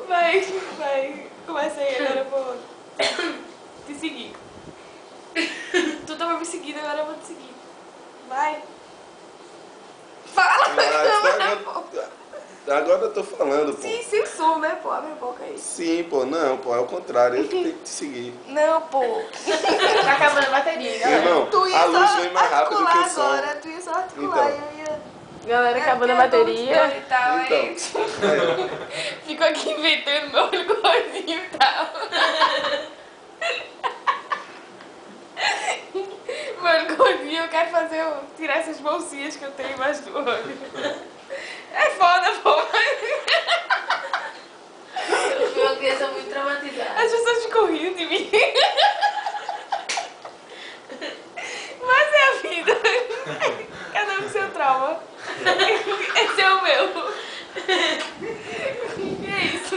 Vai. Começa aí, agora eu vou te seguir. Tu tava me seguindo, agora eu vou te seguir. Vai. Fala! Agora eu tô falando, pô. Sim, sem som, né, pô? Abre a boca aí. Sim, pô, não, pô, é o contrário, eu que tenho que te seguir. Não, pô. Tá acabando a bateria, galera. Irmão, Tu ia a luz só vem mais rápido que o articular som. agora, tu ia só articular Então. e eu ia... Galera, acabando a bateria. E tal, Então, aí. Fico aqui inventando meu olho gordinho e tal. Meu olho gordinho, eu quero tirar essas bolsinhas que eu tenho embaixo do olho. É foda, pô. Eu fui uma criança muito traumatizada. As pessoas ficam rindo de mim. Mas é a vida. Cada um com seu trauma. Esse é o meu. E é isso.